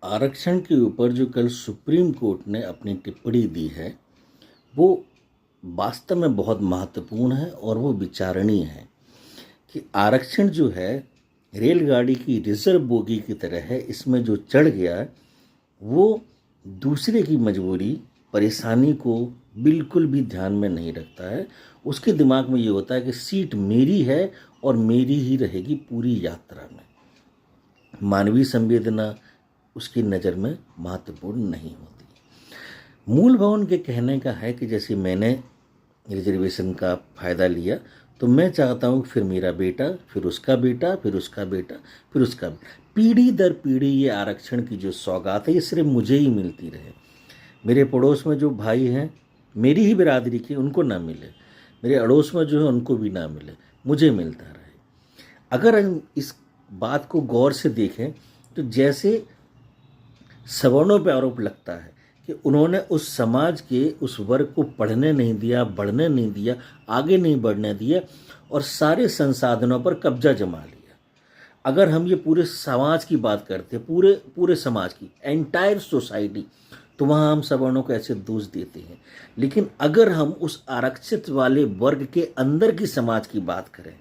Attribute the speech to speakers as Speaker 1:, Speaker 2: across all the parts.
Speaker 1: आरक्षण के ऊपर जो कल सुप्रीम कोर्ट ने अपनी टिप्पणी दी है वो वास्तव में बहुत महत्वपूर्ण है और वो विचारणीय है कि आरक्षण जो है रेलगाड़ी की रिजर्व बोगी की तरह है। इसमें जो चढ़ गया वो दूसरे की मजबूरी परेशानी को बिल्कुल भी ध्यान में नहीं रखता है। उसके दिमाग में ये होता है कि सीट मेरी है और मेरी ही रहेगी पूरी यात्रा में। मानवीय संवेदना उसकी नज़र में महत्वपूर्ण नहीं होती। मूल भवन के कहने का है कि जैसे मैंने रिजर्वेशन का फ़ायदा लिया तो मैं चाहता हूँ फिर मेरा बेटा, फिर उसका बेटा, फिर उसका बेटा, फिर उसका बेटा, पीढ़ी दर पीढ़ी ये आरक्षण की जो सौगात है ये सिर्फ मुझे ही मिलती रहे। मेरे पड़ोस में जो भाई हैं मेरी ही बिरादरी के, उनको ना मिले, मेरे अड़ोस में जो है उनको भी ना मिले, मुझे मिलता रहे। अगर हम इस बात को गौर से देखें तो जैसे सवर्णों पर आरोप लगता है कि उन्होंने उस समाज के उस वर्ग को पढ़ने नहीं दिया, बढ़ने नहीं दिया, आगे नहीं बढ़ने दिया और सारे संसाधनों पर कब्जा जमा लिया। अगर हम ये पूरे समाज की बात करते, पूरे समाज की, एंटायर सोसाइटी, तो वहाँ हम सवर्णों को ऐसे दोष देते हैं। लेकिन अगर हम उस आरक्षित वाले वर्ग के अंदर की समाज की बात करें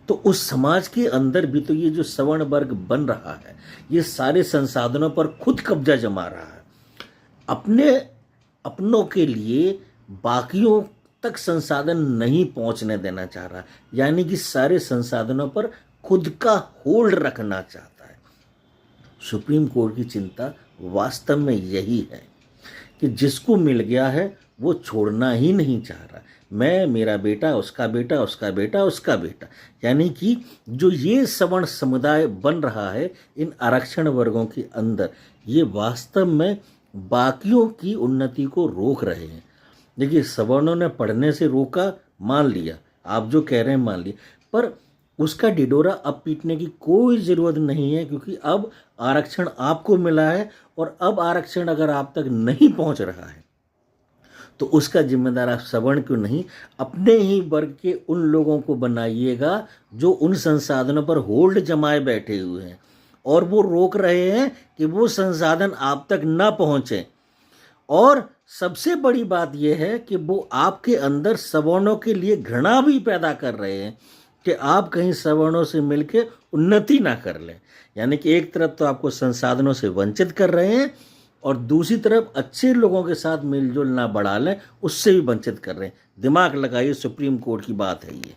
Speaker 1: तो उस समाज के अंदर भी तो ये जो सवर्ण वर्ग बन रहा है ये सारे संसाधनों पर खुद कब्जा जमा रहा है, अपनों के लिए बाकियों तक संसाधन नहीं पहुंचने देना चाह रहा, यानी कि सारे संसाधनों पर खुद का होल्ड रखना चाहता है। सुप्रीम कोर्ट की चिंता वास्तव में यही है कि जिसको मिल गया है वो छोड़ना ही नहीं चाह रहा। मैं, मेरा बेटा, उसका बेटा, उसका बेटा, उसका बेटा, यानी कि जो ये सवर्ण समुदाय बन रहा है इन आरक्षण वर्गों के अंदर, ये वास्तव में बाकियों की उन्नति को रोक रहे हैं। देखिए, सवर्णों ने पढ़ने से रोका, मान लिया, आप जो कह रहे हैं मान लिया, पर उसका डिडोरा अब पीटने की कोई ज़रूरत नहीं है, क्योंकि अब आरक्षण आपको मिला है और अब आरक्षण अगर आप तक नहीं पहुंच रहा है तो उसका जिम्मेदार आप सवर्ण क्यों नहीं अपने ही वर्ग के उन लोगों को बनाइएगा जो उन संसाधनों पर होल्ड जमाए बैठे हुए हैं और वो रोक रहे हैं कि वो संसाधन आप तक ना पहुंचे। और सबसे बड़ी बात यह है कि वो आपके अंदर सवर्णों के लिए घृणा भी पैदा कर रहे हैं कि आप कहीं सवर्णों से मिलकर उन्नति ना कर लें। यानी कि एक तरफ तो आपको संसाधनों से वंचित कर रहे हैं और दूसरी तरफ अच्छे लोगों के साथ मिलजुल ना बढ़ा लें, उससे भी वंचित कर रहे हैं। दिमाग लगाइए, सुप्रीम कोर्ट की बात है ये।